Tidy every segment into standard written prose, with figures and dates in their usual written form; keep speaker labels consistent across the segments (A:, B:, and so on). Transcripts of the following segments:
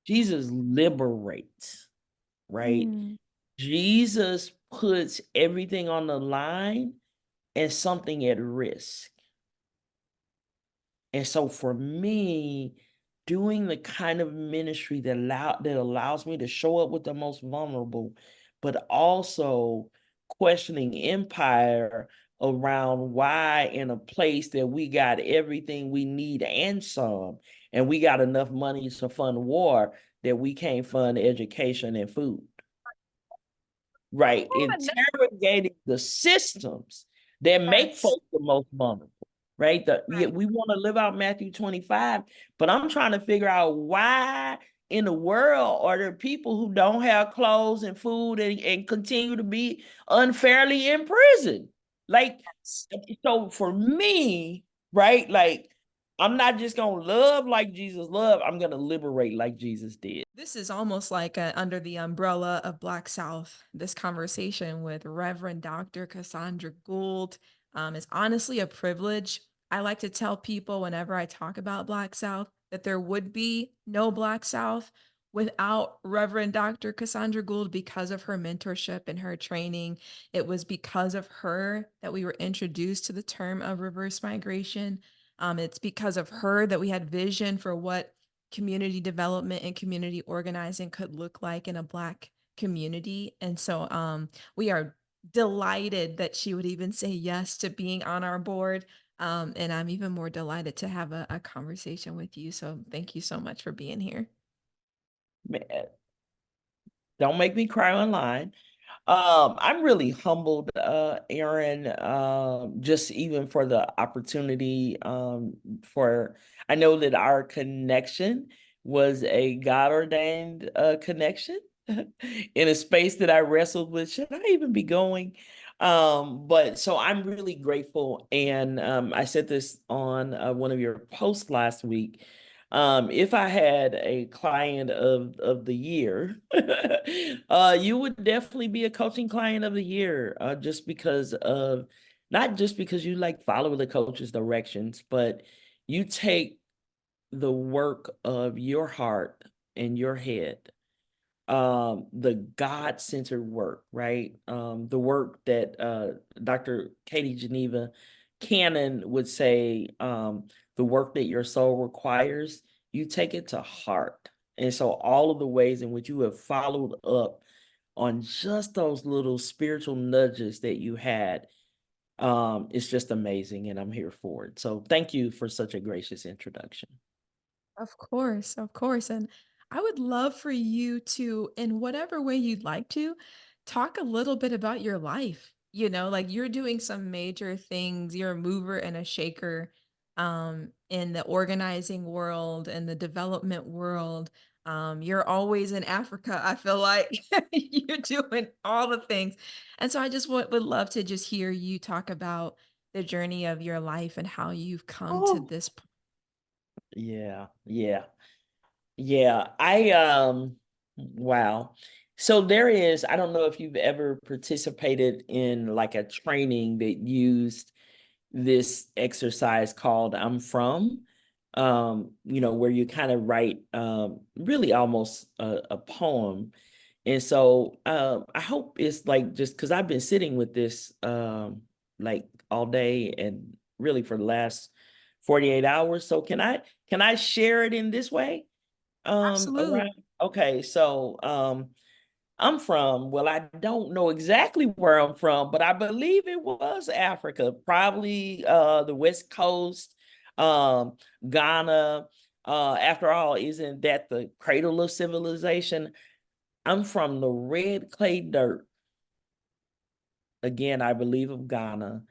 A: Jesus liberates, right?
B: Mm.
A: Jesus puts everything on the line and something at risk. And so for me, doing the kind of ministry that allows me to show up with the most vulnerable, but also questioning empire around why in a place that we got everything we need and some, and we got enough money to fund war, that we can't fund education and food. Right. Interrogating the systems that make
B: Yes.
A: folks the most vulnerable. Right.
B: Right.
A: We want to live out Matthew 25, but I'm trying to figure out why in the world are there people who don't have clothes and food and continue to be unfairly in prison? Like, so for me, right, like I'm not just gonna love like Jesus loved, I'm gonna liberate like Jesus did.
B: This is almost like under the umbrella of Black South. This conversation with Reverend Dr. Cassandra Gould is honestly a privilege. I like to tell people whenever I talk about Black South that there would be no Black South without Reverend Dr. Cassandra Gould because of her mentorship and her training. It was because of her that we were introduced to the term of reverse migration. It's because of her that we had vision for what community development and community organizing could look like in a Black community. And so we are delighted that she would even say yes to being on our board. And I'm even more delighted to have a conversation with you. So thank you so much for being here.
A: Man, don't make me cry online. I'm really humbled, Erin, just even for the opportunity. For I know that our connection was a God ordained connection in a space that I wrestled with. Should I even be going? But so I'm really grateful, and I said this on one of your posts last week. If I had a client of the year, you would definitely be a coaching client of the year, just because of not just because you like follow the coach's directions, but you take the work of your heart and your head, the God-centered work, right? The work that Dr. Katie Geneva Cannon would say, the work that your soul requires, you take it to heart. And so all of the ways in which you have followed up on just those little spiritual nudges that you had, it's just amazing, and I'm here for it. So thank you for such a gracious introduction.
B: Of course, of course. And I would love for you to, in whatever way you'd like to, talk a little bit about your life. You know, like you're doing some major things. You're a mover and a shaker in the organizing world and the development world. You're always in Africa. I feel like you're doing all the things. And so I just would love to just hear you talk about the journey of your life and how you've come to
A: Oh,
B: this.
A: yeah, yeah. Yeah, wow. So there is, I don't know if you've ever participated in like a training that used this exercise called I'm From, where you kind of write really almost a poem. And so I hope it's like, just because I've been sitting with this like all day and really for the last 48 hours. So can I share it in this way?
B: Absolutely.
A: Around, okay, so I'm from, well, I don't know exactly where I'm from, but I believe it was Africa, probably the West Coast, um, Ghana. After all, isn't that the cradle of civilization? I'm from the red clay dirt, again, I believe of Ghana,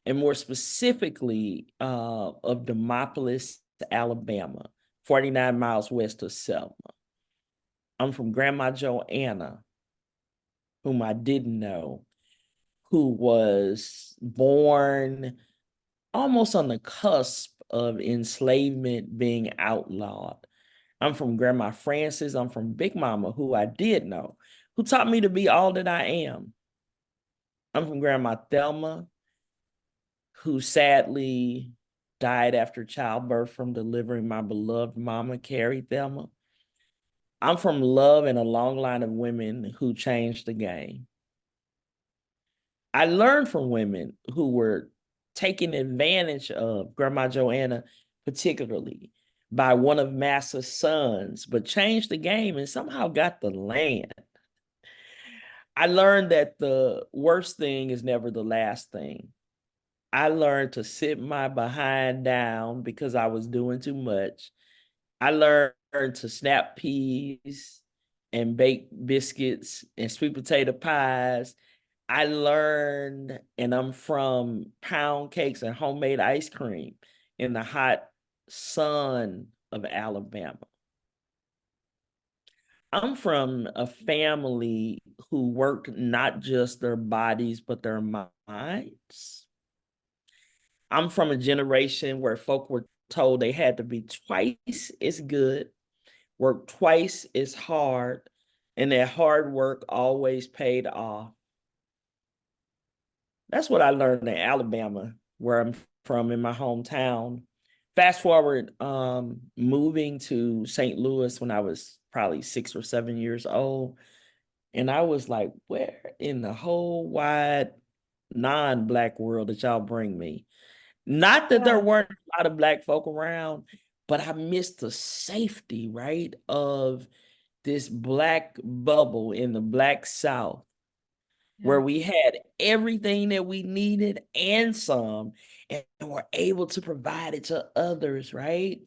A: and more specifically of Demopolis, Alabama, 49 miles west of Selma. I'm from Grandma Joanna, whom I didn't know, who was born almost on the cusp of enslavement being outlawed. I'm from Grandma Frances. I'm from Big Mama, who I did know, who taught me to be all that I am. I'm from Grandma Thelma, who sadly died after childbirth from delivering my beloved mama, Carrie Thelma. I'm from love and a long line of women who changed the game. I learned from women who were taken advantage of, Grandma Joanna particularly, by one of Massa's sons, but changed the game and somehow got the land. I learned that the worst thing is never the last thing. I learned to sit my behind down because I was doing too much. I learned to snap peas and bake biscuits and sweet potato pies. I learned, and I'm from pound cakes and homemade ice cream in the hot sun of Alabama. I'm from a family who worked not just their bodies, but their minds. I'm from a generation where folk were told they had to be twice as good, work twice as hard, and that hard work always paid off. That's what I learned in Alabama, where I'm from in my hometown. Fast forward, moving to St. Louis when I was probably 6 or 7 years old. And I was like, where in the whole wide non-Black world did y'all bring me? Not that there
B: Yeah.
A: weren't a lot of Black folk around, but I missed the safety, right, of this Black bubble in the Black South
B: Yeah.
A: where we had everything that we needed and some, and were able to provide it to others, right?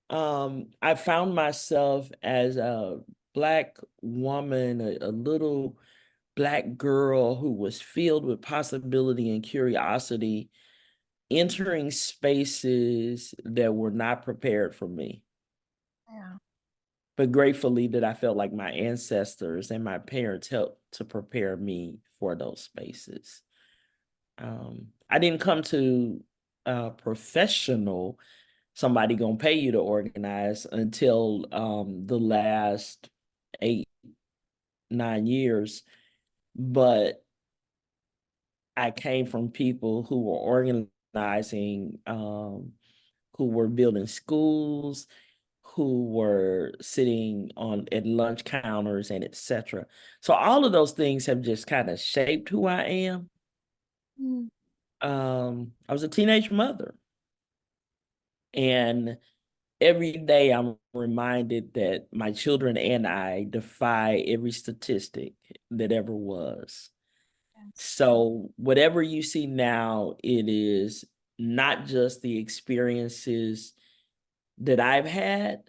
A: I found myself as a Black woman, a little Black girl who was filled with possibility and curiosity, entering spaces that were not prepared for me.
B: Yeah.
A: But gratefully that I felt like my ancestors and my parents helped to prepare me for those spaces. I didn't come to professional, somebody gonna pay you to organize until the last 8, 9 years. But I came from people who were organizing, who were building schools, who were sitting on at lunch counters and etc. So all of those things have just kind of shaped who I am.
B: Mm.
A: I was a teenage mother, and every day I'm reminded that my children and I defy every statistic that ever was.
B: Yes.
A: So whatever you see now, it is not just the experiences that I've had,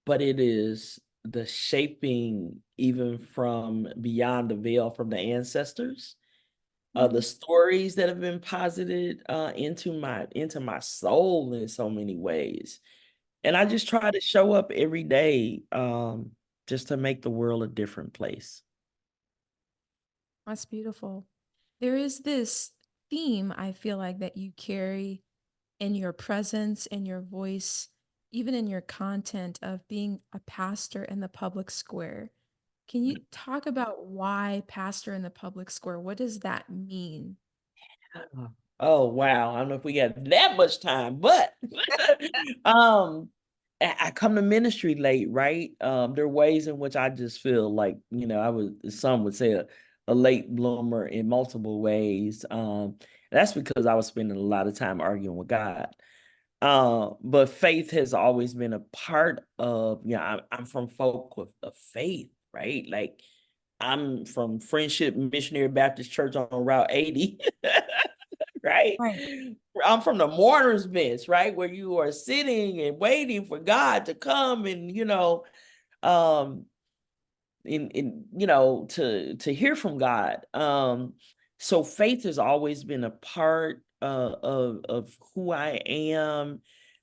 A: but it is the shaping even from beyond the veil from the ancestors, the
B: Mm.
A: stories that have been posited into my soul in so many ways. And I just try to show up every day, just to make the world a different place.
B: That's beautiful. There is this theme I feel like that you carry in your presence, in your voice, even in your content of being a pastor in the public square. Can you talk about why pastor in the public square? What does that mean?
A: Oh, oh, wow. I don't know if we got that much time, but um I come to ministry late, right? There are ways in which I just feel like, I would some would say a late bloomer in multiple ways. That's because I was spending a lot of time arguing with God. But faith has always been a part of, I'm from folk with a faith, right? Like I'm from Friendship Missionary Baptist Church on Route 80. Right?
B: Right.
A: I'm from the mourner's bench, right? Where you are sitting and waiting for God to come and, um, to hear from God. So faith has always been a part of who I am.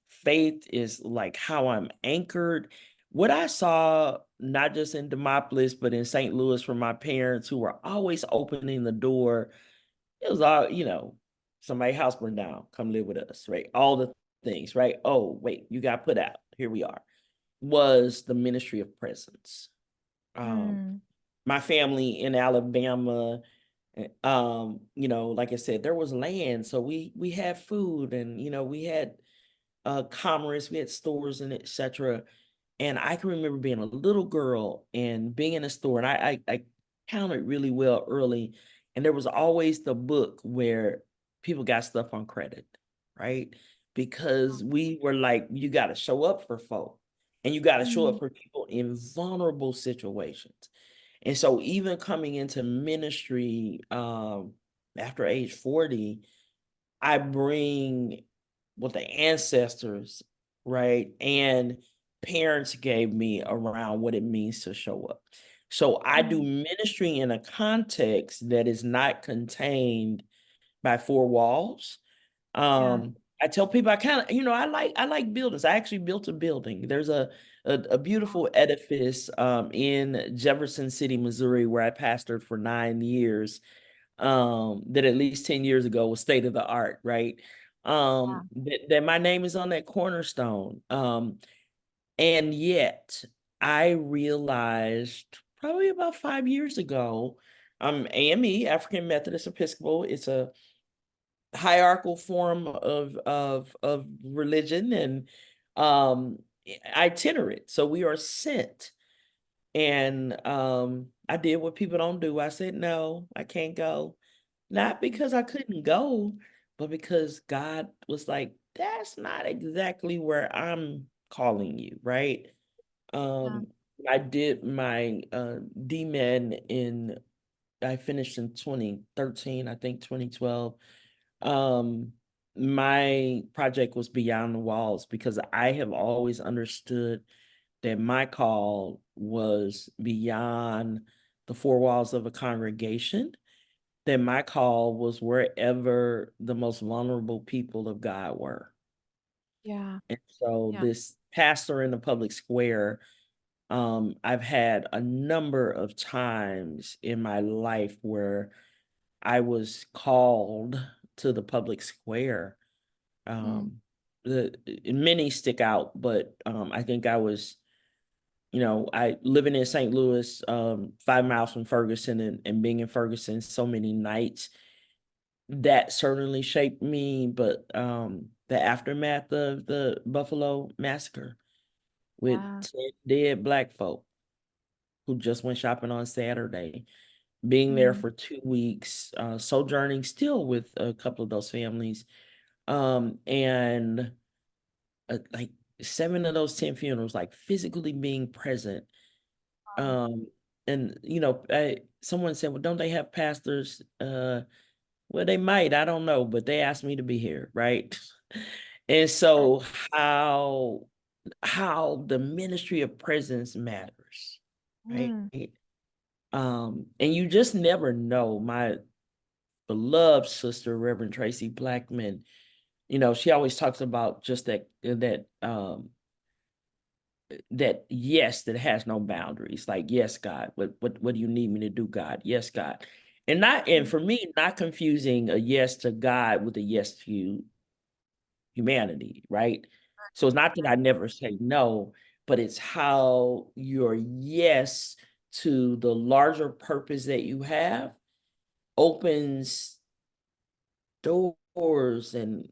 A: Faith is like how I'm anchored. What I saw, not just in Demopolis, but in St. Louis from my parents who were always opening the door, it was all, somebody house burned down, come live with us, right? All the things, right? Oh, wait, you got put out. Here we are. Was the ministry of presence. Um,
B: Mm.
A: my family in Alabama, like I said, there was land, so we had food, and we had commerce, we had stores and etc. And I can remember being a little girl and being in a store, and I counted really well early. And there was always the book where people got stuff on credit, right? Because we were like, you got to show up for folk, and you got to show up
B: Mm,
A: for people in vulnerable situations. And so even coming into ministry after age 40, I bring what the ancestors, right, and parents gave me around what it means to show up. So I do
B: mm,
A: ministry in a context that is not contained by four walls.
B: yeah.
A: I tell people I kind of, I like buildings. I actually built a building. There's a beautiful edifice in Jefferson City, Missouri, where I pastored for 9 years, that at least 10 years ago was state of the art, right? That my name is on that cornerstone. And yet I realized probably about 5 years ago, AME, African Methodist Episcopal. It's a hierarchical form of religion, and itinerant. So we are sent. And I did what people don't do. I said, no, I can't go. Not because I couldn't go, but because God was like, that's not exactly where I'm calling you, right?
B: Yeah.
A: Um, I did my DMed I finished in 2013, I think 2012. Um, my project was Beyond the Walls because I have always understood that my call was beyond the four walls of a congregation, that my call was wherever the most vulnerable people of God were.
B: Yeah.
A: And so
B: Yeah.
A: this pastor in the public square, I've had a number of times in my life where I was called to the public square.
B: Mm,
A: Um, the many stick out, but I think I was, I living in St. Louis, 5 miles from Ferguson, and being in Ferguson so many nights, that certainly shaped me. But the aftermath of the Buffalo massacre with
B: yeah.
A: 10 dead Black folk who just went shopping on Saturday, being there
B: Mm,
A: for 2 weeks, sojourning still with a couple of those families, and like 7 of those 10 funerals, like physically being present.
B: wow.
A: Um, and someone said, "Well, don't they have pastors?" Well, they might. I don't know, but they asked me to be here, right? And
B: Right.
A: so how the ministry of presence matters, right?
B: Mm,
A: And you just never know. My beloved sister, Reverend Tracy Blackman, she always talks about just that yes, that has no boundaries. Like, yes, God, what do you need me to do, God? Yes, God. And
B: mm,
A: for me, not confusing a yes to God with a yes to humanity, right? So it's not that I never say no, but it's how your yes to the larger purpose that you have opens doors and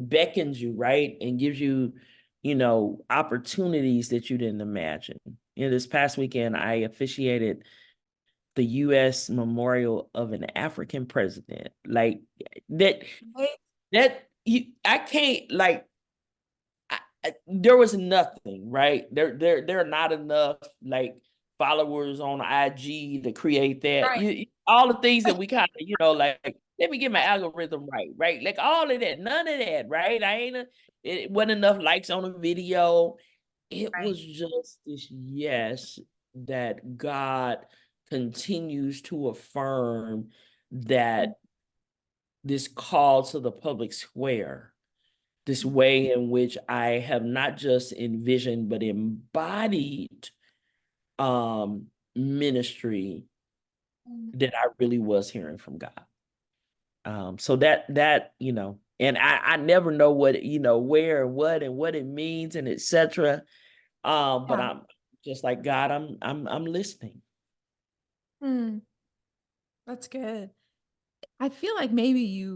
A: beckons you, right? And gives you, opportunities that you didn't imagine. This past weekend, I officiated the US memorial of an African president. Like that,
B: right.
A: I can't, like, there was nothing, right? There are not enough, like, followers on IG to create that.
B: Right.
A: All the things that we kind of, like, let me get my algorithm right, right? Like all of that, none of that, right? It wasn't enough likes on a video. It
B: Right.
A: was just this yes that God continues to affirm,
B: Mm,
A: that this call to the public square, this
B: mm,
A: way in which I have not just envisioned but embodied ministry,
B: mm.
A: that I really was hearing from God. So that and I never know what, where and what it means, and etc. But
B: Yeah.
A: I'm just like, God, I'm listening.
B: Mm, that's good. I feel like maybe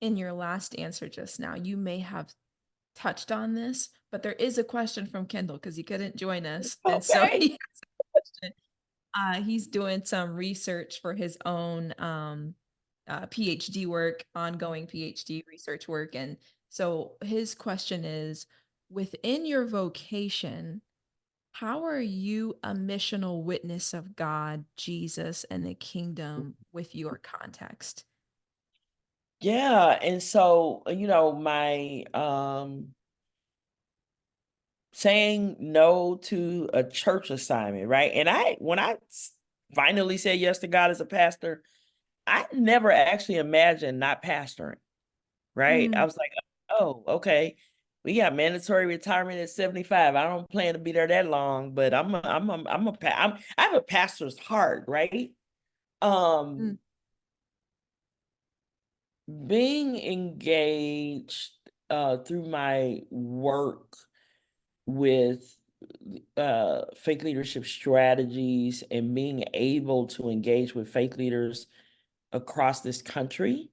B: in your last answer just now, you may have touched on this, but there is a question from Kendall because he couldn't join us. And so
A: Okay.
B: he has a question. He's doing some research for his own PhD work, ongoing PhD research work. And so his question is, within your vocation, how are you a missional witness of God, Jesus, and the kingdom with your context?
A: Yeah, and so my saying no to a church assignment, right? And when I finally said yes to God as a pastor, I never actually imagined not pastoring, right? I
B: Mm,
A: was like, oh, okay. We got mandatory retirement at 75. I don't plan to be there that long, but I have a pastor's heart, right?
B: mm,
A: Um, being engaged through my work with fake leadership strategies and being able to engage with fake leaders across this country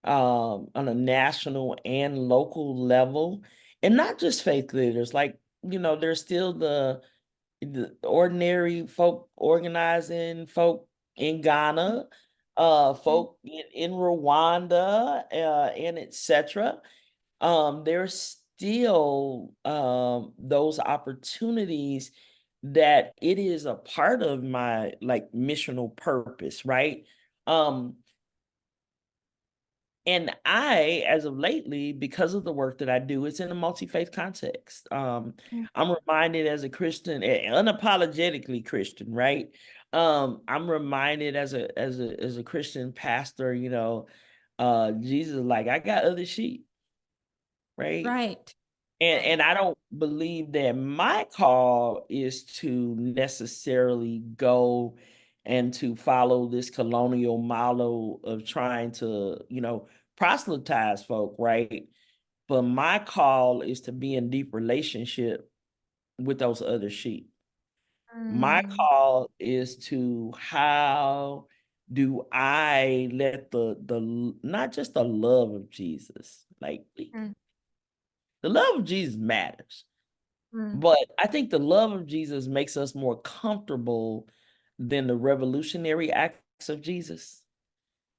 A: on a national and local level, and not just faith leaders. Like, there's still the ordinary folk organizing, folk in Ghana,
B: mm,
A: folk in Rwanda, and etc. There's still those opportunities that it is a part of my like missional purpose, right? Um, and I, as of lately, because of the work that I do, it's in a multi-faith context.
B: mm.
A: I'm reminded as a Christian, unapologetically Christian, right? I'm reminded as a Christian pastor, Jesus, like, I got other sheep, right?
B: Right.
A: And
B: Right.
A: I don't believe that my call is to necessarily go and to follow this colonial model of trying to, proselytize folk, right? But my call is to be in deep relationship with those other sheep. My
B: Mm,
A: call is to how do I let not just the love of Jesus, like
B: mm,
A: the love of Jesus matters.
B: mm.
A: But I think the love of Jesus makes us more comfortable than the revolutionary acts of Jesus.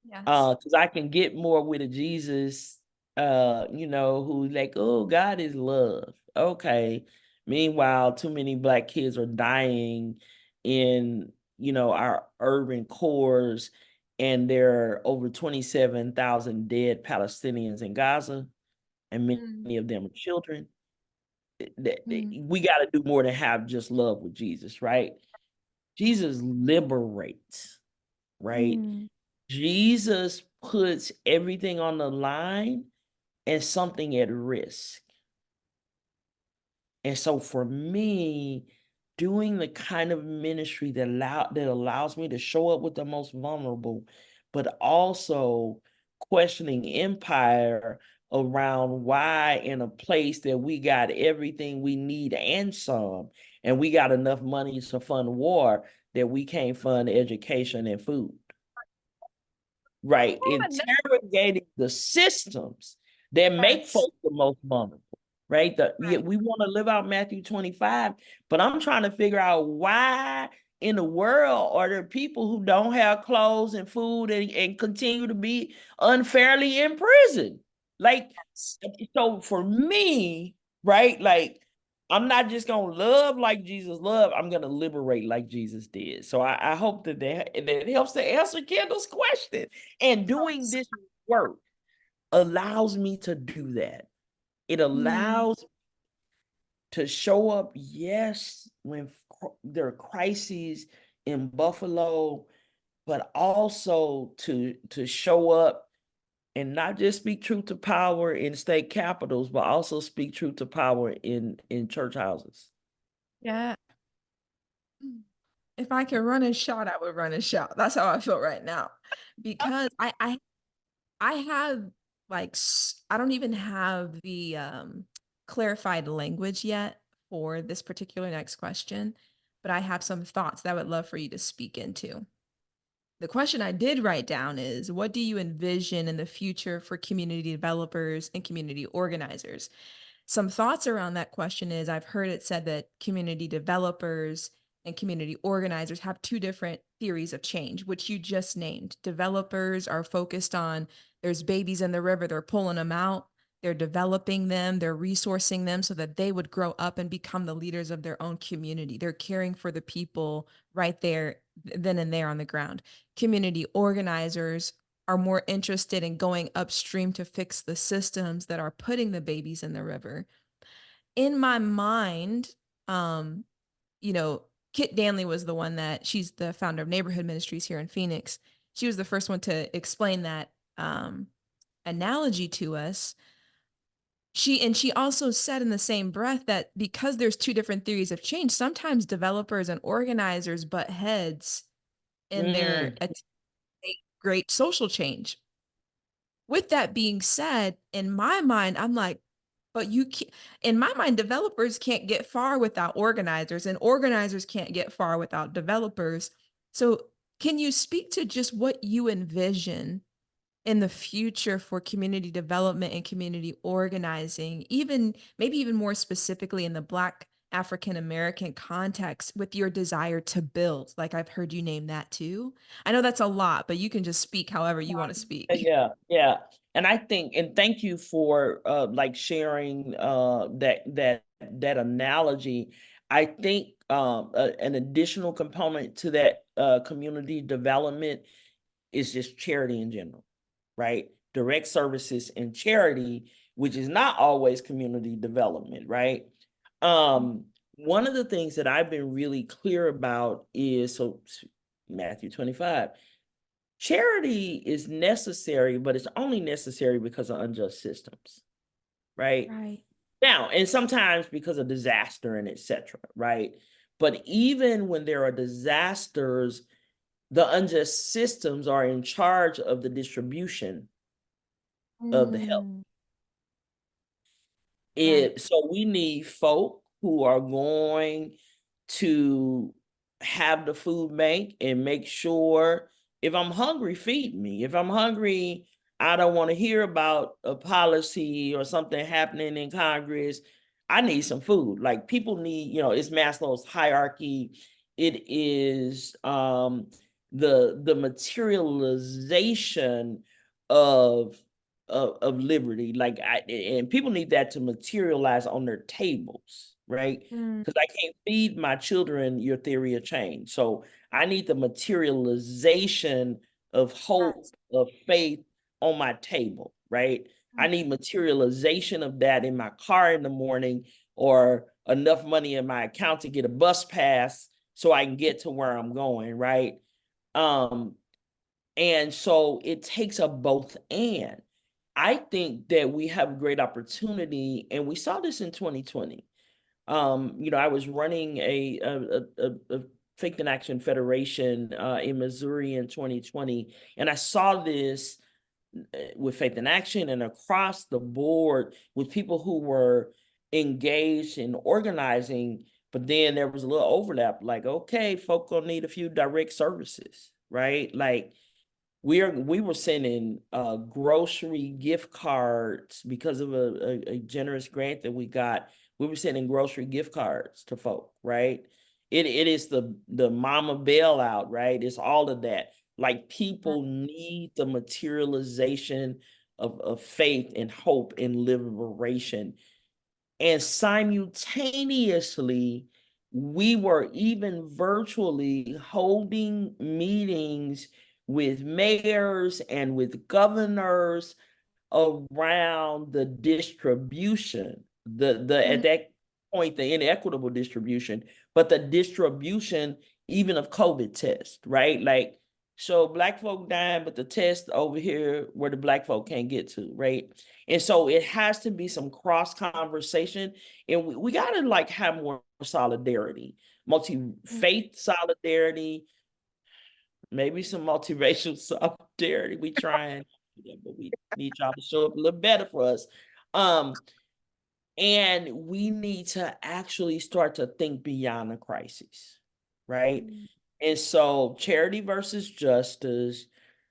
B: Yes.
A: Because I can get more with a Jesus, who like, oh, God is love. Okay. Meanwhile, too many Black kids are dying in, our urban cores, and there are over 27,000 dead Palestinians in Gaza, and
B: Mm,
A: many of them are children.
B: mm,
A: We got to do more than have just love with Jesus, right? Jesus liberates, right?
B: mm.
A: Jesus puts everything on the line and something at risk. And so for me, doing the kind of ministry that allows me to show up with the most vulnerable, but also questioning empire around why in a place that we got everything we need and some, and we got enough money to fund war, that we can't fund education and food. Right, interrogating the systems that make
B: Yes.
A: folks the most vulnerable, right?
B: Right.
A: We want to live out Matthew 25, but I'm trying to figure out why in the world are there people who don't have clothes and food and continue to be unfairly in prison? Like, so for me, right, like, I'm not just gonna love like Jesus loved. I'm gonna liberate like Jesus did. So I hope that helps to answer Kendall's question. And doing
B: Yes.
A: this work allows me to do that. It
B: Mm,
A: allows to show up, yes, when there are crises in Buffalo, but also to show up and not just speak truth to power in state capitals, but also speak truth to power in church houses.
B: yeah. Mm. If I could run and shout, I would run and shout. That's how I feel right now. Because I have like I don't even have the clarified language yet for this particular next question, but I have some thoughts that I would love for you to speak into. The question I did write down is, what do you envision in the future for community developers and community organizers? some thoughts around that question is I've heard it said that community developers and community organizers have two different theories of change, which you just named. Developers are focused on there's babies in the river, they're pulling them out, they're developing them, they're resourcing them so that they would grow up and become the leaders of their own community. They're caring for the people right there, then and there on the ground. Community organizers are more interested in going upstream to fix the systems that are putting the babies in the river. In my mind, um, you know, Kit Danley was the one that she's the founder of Neighborhood Ministries here in Phoenix. She was the first one to explain that analogy to us. She also said in the same breath that because there's two different theories of change, sometimes developers and organizers butt heads in their
A: Mm,
B: great social change. With that being said, in my mind, I'm like, but you can't, in my mind, developers can't get far without organizers, and organizers can't get far without developers. So, can you speak to just what you envision in the future for community development and community organizing, even maybe even more specifically in the Black African American context with your desire to build? Like I've heard you name that too. I know that's a lot, but you can just speak however you want to speak.
A: yeah, yeah. And I think, and thank you for like sharing that analogy. I think an additional component to that community development is just charity in general, right? Direct services and charity, which is not always community development, right? One of the things that I've been really clear about is so Matthew 25. Charity is necessary, but it's only necessary because of unjust systems, right?
B: Right.
A: Now, and sometimes because of disaster and etc., right? But even when there are disasters, the unjust systems are in charge of the distribution of the help.
B: Mm, right.
A: So we need folk who are going to have the food bank and make sure if I'm hungry, feed me. If I'm hungry, I don't want to hear about a policy or something happening in Congress. I need some food. Like people need, it's Maslow's hierarchy. It is the materialization of of liberty. Like and people need that to materialize on their tables, right?
B: Mm,
A: Because I can't feed my children your theory of change. So I need the materialization of hope,
B: yes.
A: of faith on my table, right? I
B: Mm,
A: need materialization of that in my car in the morning or enough money in my account to get a bus pass so I can get to where I'm going, right? Um, and so it takes a both and. I think that we have a great opportunity, and we saw this in 2020. I was running a Faith in Action Federation in Missouri in 2020, and I saw this with Faith in Action and across the board with people who were engaged in organizing, but then there was a little overlap. Like, okay, folk gonna need a few direct services, right? Like we were sending grocery gift cards because of a generous grant that we got. We were sending grocery gift cards to folk, right? It is the mama bailout, right? It's all of that. Like
B: right.
A: people need the materialization of faith and hope and liberation. And simultaneously, we were even virtually holding meetings with mayors and with governors around the distribution, the
B: Mm,
A: at that point, the inequitable distribution, but the distribution even of COVID tests, right? Like, so black folk dying, but the test over here where the black folk can't get to, right? And so it has to be some cross conversation, and we got to like have more solidarity, multi
B: mm,
A: faith solidarity, maybe some multiracial solidarity. We trying, but we need y'all to show up a little better for us. Um, and we need to actually start to think beyond the crisis, right?
B: mm,
A: And so charity versus justice,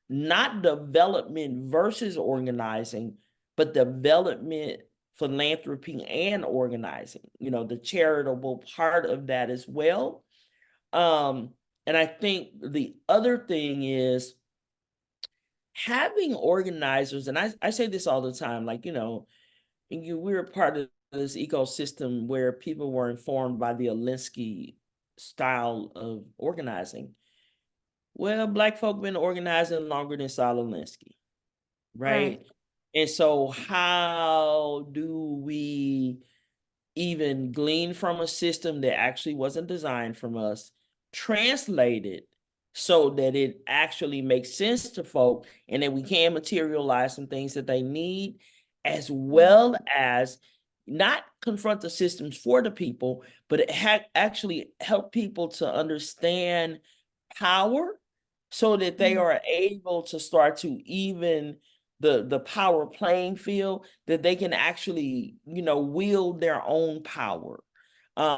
A: not development versus organizing, but development philanthropy and organizing, the charitable part of that as well. Um, and I think the other thing is having organizers, and I say this all the time, like, we're part of this ecosystem where people were informed by the Alinsky style of organizing. Well, Black folk been organizing longer than Saul Alinsky,
B: Right.
A: right? And so how do we even glean from a system that actually wasn't designed from us, translate it so that it actually makes sense to folk and that we can materialize some things that they need, as
B: Mm,
A: well as not confront the systems for the people, but it actually help people to understand power so that they
B: mm,
A: are able to start to even the power playing field, that they can actually, wield their own power.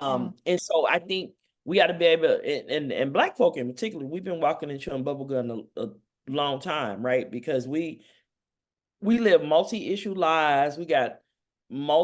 B: yeah.
A: And so I think we got to be able, and Black folk in particular, we've been walking and chewing bubblegum a long time, right? Because we live multi-issue lives. We got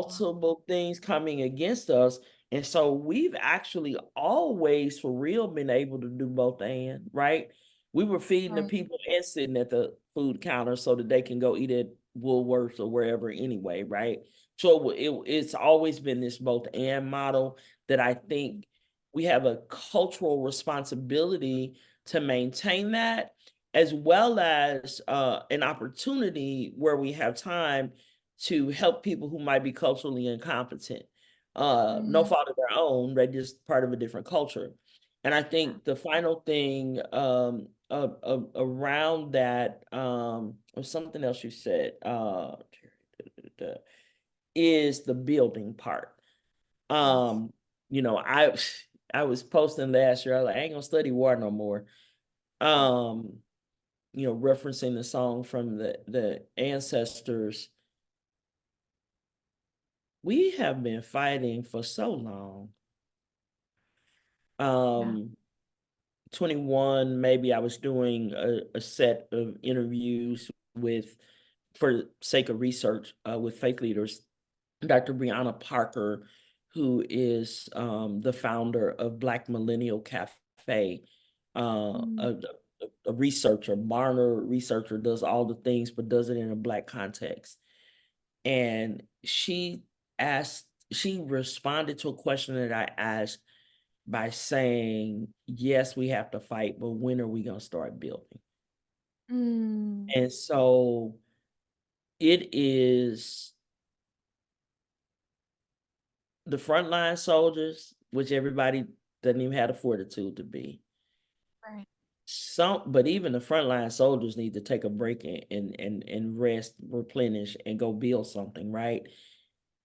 B: Wow.
A: multiple things coming against us. And so we've actually always for real been able to do both and, right? We were feeding the
B: Right.
A: people and sitting at the food counter so that they can go eat at Woolworths or wherever anyway, right? So it's always been this both and model that I think we have a cultural responsibility to maintain that, as well as an opportunity where we have time to help people who might be culturally incompetent. No
B: Mm,
A: fault of their own, they're just part of a different culture. And I
B: yeah.
A: think the final thing around that, or something else you said, is the building part.
B: Yes.
A: Um, you know, I I was posting last year, I was like, I ain't gonna study war no more.
B: Mm,
A: Um, referencing the song from the ancestors. We have been fighting for so long.
B: yeah.
A: Um, 21, maybe I was doing a set of interviews with, for sake of research, with faith leaders, Dr. Brianna Parker, who is the founder of Black Millennial Cafe,
B: Mm,
A: a researcher, Barner researcher, does all the things, but does it in a Black context. And she responded to a question that I asked by saying, yes, we have to fight, but when are we going to start building?
B: mm,
A: And so it is the frontline soldiers, which everybody doesn't even have the fortitude to be.
B: right.
A: But even the frontline soldiers need to take a break and rest, replenish, and go build something, right?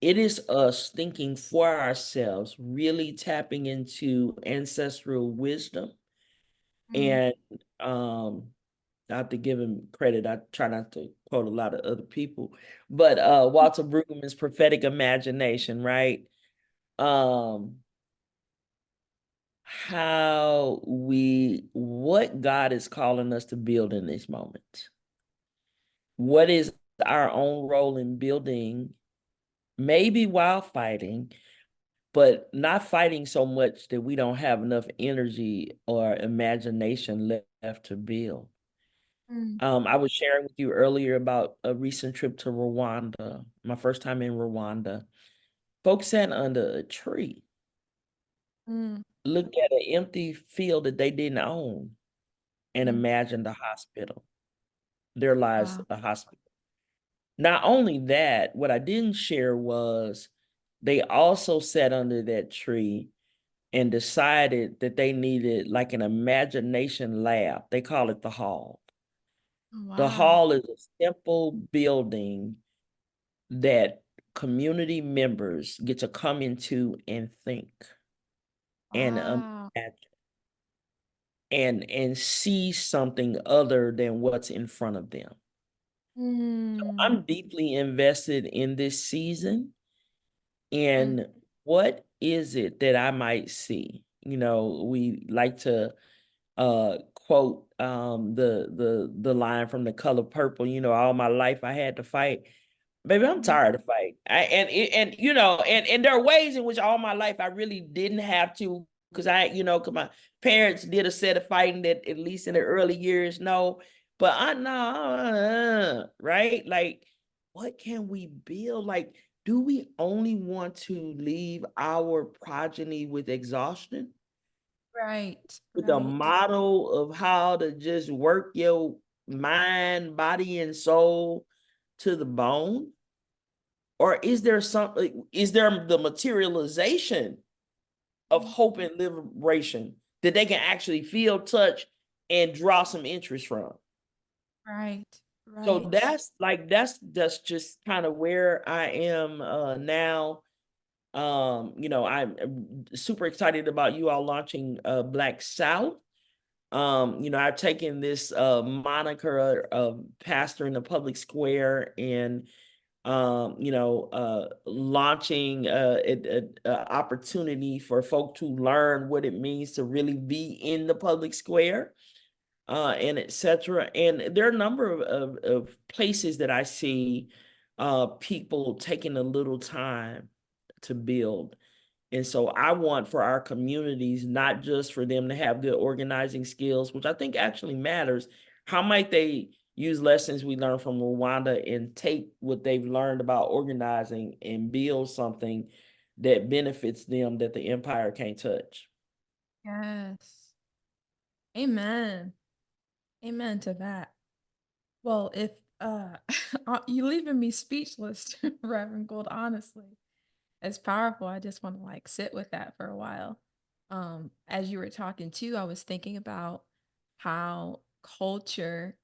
A: It is us thinking for ourselves, really tapping into ancestral wisdom.
B: Mm,
A: And I have to give him credit. I try not to quote a lot of other people, but Walter Brueggemann's prophetic imagination, right? Um, what God is calling us to build in this moment. What is our own role in building, maybe while fighting, but not fighting so much that we don't have enough energy or imagination left to build.
B: mm,
A: I was sharing with you earlier about a recent trip to Rwanda, my first time in Rwanda. Folks sat under a tree,
B: mm.
A: looked at an empty field that they didn't own, and
B: Mm.
A: imagined a hospital, their lives
B: Wow.
A: a hospital. Not only that, what I didn't share was they also sat under that tree and decided that they needed like an imagination lab. They call it the hall. The
B: Wow.
A: hall is a simple building that community members get to come into and think and
B: Wow.
A: imagine and see something other than what's in front of them.
B: Mm,
A: I'm deeply invested in this season.
B: mm,
A: And what is it that I might see? We like to quote the line from The Color Purple, all my life I had to fight. Baby, I'm
B: Mhm.
A: tired of fighting. And you know, and there are ways in which all my life I really didn't have to, because cause my parents did a set of fighting that at least in the early years, no. But I know, right? Like, what can we build? Like, do we only want to leave our progeny with exhaustion?
B: Right,
A: With a
B: right.
A: model of how to just work your mind, body, and soul to the bone? Or is there something, is there the materialization of
B: Mm.
A: hope and liberation that they can actually feel, touch, and draw some interest from?
B: Right,
A: So
B: right.
A: that's just kind of where I am now. I'm super excited about you all launching Black South. I've taken this moniker of pastor in the public square and launching opportunity for folk to learn what it means to really be in the public square, and etc. And there are a number of places that I see people taking a little time to build. And so I want for our communities, not just for them to have good organizing skills, which I think actually matters. How might they use lessons we learned from Rwanda and take what they've learned about organizing and build something that benefits them that the empire can't touch?
B: Yes. Amen. Amen to that. Well, if you leaving me speechless, Reverend Gold, honestly. It's powerful. I just want to like sit with that for a while. As you were talking too, I was thinking about how culture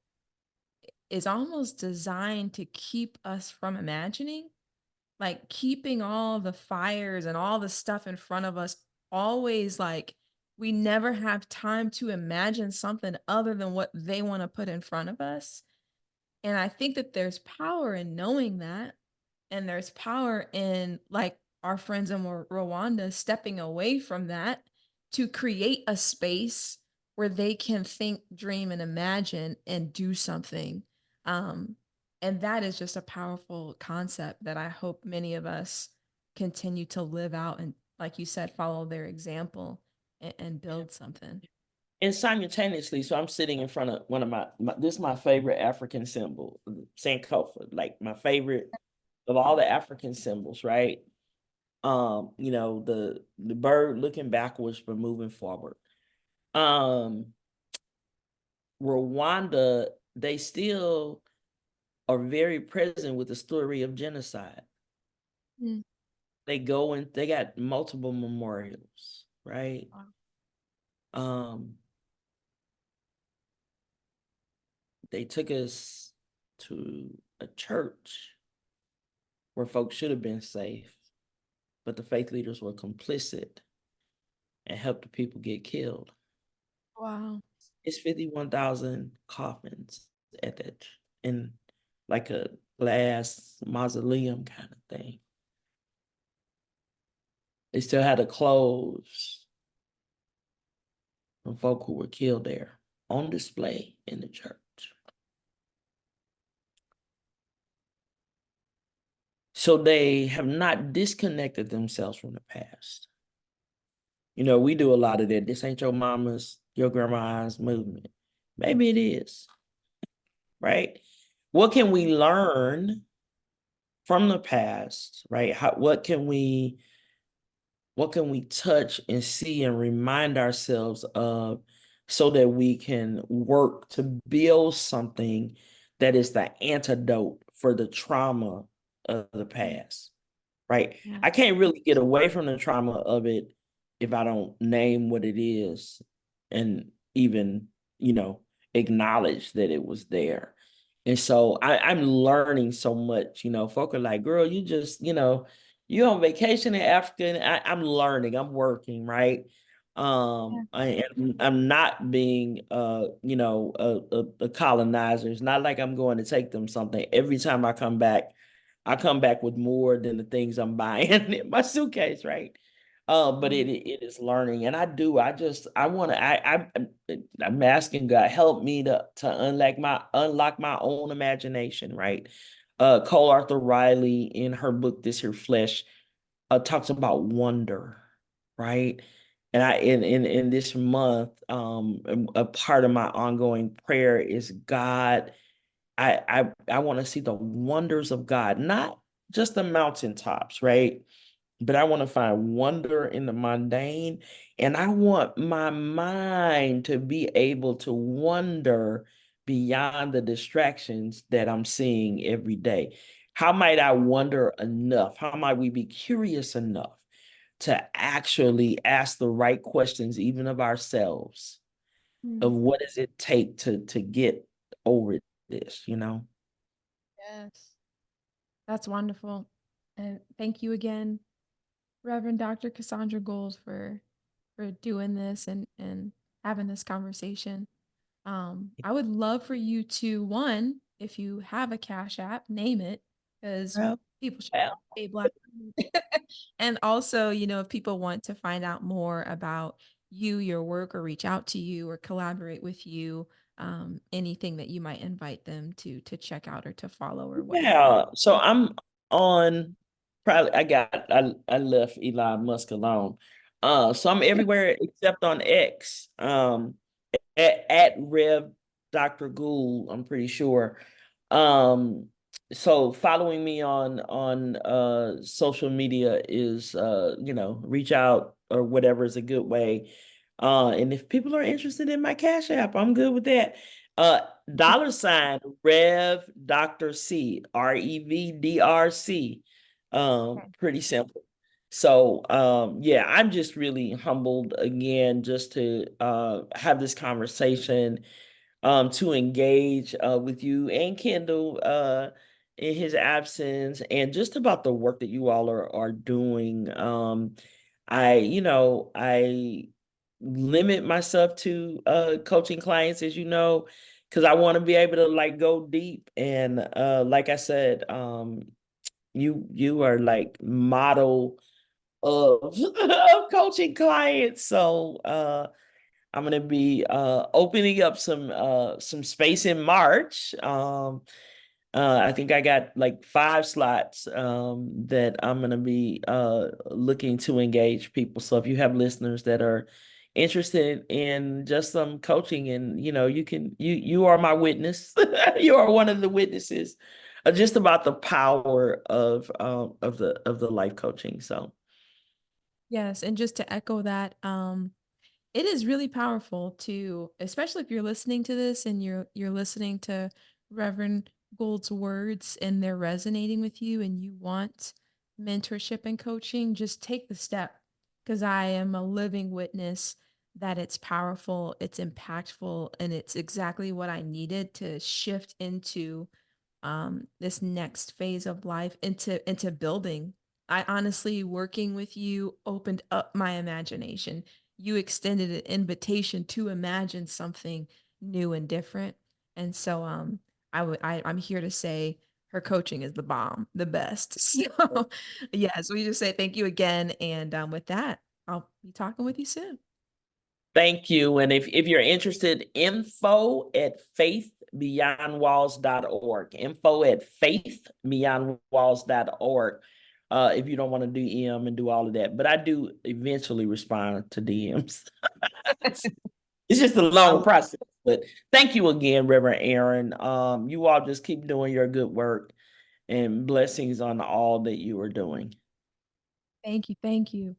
B: is almost designed to keep us from imagining, like keeping all the fires and all the stuff in front of us always like we never have time to imagine something other than what they want to put in front of us. And I think that there's power in knowing that. And there's power in like our friends in Rwanda stepping away from that to create a space where they can think, dream, and imagine and do something. Um, and that is just a powerful concept that I hope many of us continue to live out and, like you said, follow their example and build something.
A: And simultaneously, so I'm sitting in front of one of this is my favorite African symbol, Sankofa, like my favorite of all the African symbols, right? The bird looking backwards but moving forward. Um, Rwanda, they still are very present with the story of genocide.
B: Mm.
A: They go and they got multiple memorials, right?
B: Wow.
A: Um, they took us to a church where folks should have been safe, but the faith leaders were complicit and helped the people get killed.
B: Wow.
A: It's 51,000 coffins at that in like a glass mausoleum kind of thing. They still had the clothes from folk who were killed there on display in the church. So they have not disconnected themselves from the past. We do a lot of that. This ain't your mama's, your grandma's movement. Maybe it is, right? What can we learn from the past, right? What can we touch and see and remind ourselves of so that we can work to build something that is the antidote for the trauma of the
B: Mm.
A: past, right?
B: Yeah.
A: I can't really get away from the trauma of it if I don't name what it is and even, you know, acknowledge that it was there. And so I'm learning so much, folk are like, girl, you on vacation in Africa. And I'm learning, I'm working, right? I'm not being, a colonizer. It's not like I'm going to take them something. Every time I come back with more than the things I'm buying in my suitcase, right? But
B: Yeah.
A: it is learning, and I want to I'm asking God help me to unlock my own imagination, right? Cole Arthur Riley in her book This Here Flesh talks about wonder, right? And I in this month, a part of my ongoing prayer is God. I want to see the wonders of God, not just the mountaintops, right? But I want to find wonder in the mundane. And I want my mind to be able to wonder beyond the distractions that I'm seeing every day. How might I wonder enough? How might we be curious enough to actually ask the right questions, even of ourselves, of
B: Mm,
A: what does it take to get over this, you know?
B: yes, that's wonderful. And thank you again, Reverend Dr. Cassandra Gould, for doing this and having this conversation. I would love for you to, one, if you have a Cash App, name it, because
A: Well,
B: people should
A: well,
B: pay Black women. And also, if people want to find out more about you, your work, or reach out to you or collaborate with you, anything that you might invite them to check out or to follow or whatnot.
A: yeah. So I'm on probably I left Elon Musk alone. So I'm everywhere except on X. At Rev Dr. Gould, I'm pretty sure. Um, so following me on social media is reach out or whatever is a good way. And if people are interested in my Cash App, I'm good with that. Uh $, Rev Dr. C, REVDRC. Pretty simple. So yeah, I'm just really humbled again just to have this conversation, to engage with you and Kendall in his absence, and just about the work that you all are doing. I limit myself to coaching clients, as you know, because I want to be able to like go deep. And like I said, you are like model of, of coaching clients. So I'm gonna be opening up some space in March. I think I got like 5 slots that I'm gonna be looking to engage people. So if you have listeners that are interested in just some coaching, and you are my witness. You are one of the witnesses, just about the power of the life coaching. So
B: Yes, and just to echo that, it is really powerful to, especially if you're listening to this and you're listening to Reverend Gould's words and they're resonating with you and you want mentorship and coaching, just take the step, because I am a living witness that it's powerful, it's impactful, and it's exactly what I needed to shift into this next phase of life, into building. I honestly, working with you opened up my imagination. You extended an invitation to imagine something new and different. And so I'm here to say her coaching is the bomb, the best. So yes, we just say thank you again. And with that, I'll be talking with you soon.
A: thank you. And if you're interested, info@faithbeyondwalls.org. Info@faithbeyondwalls.org. If you don't want to DM and do all of that. But I do eventually respond to DMs. It's just a long
B: I'll
A: process. But thank you again, Reverend Aaron. You all just keep doing your good work, and blessings on all that you are doing.
B: thank you. Thank you.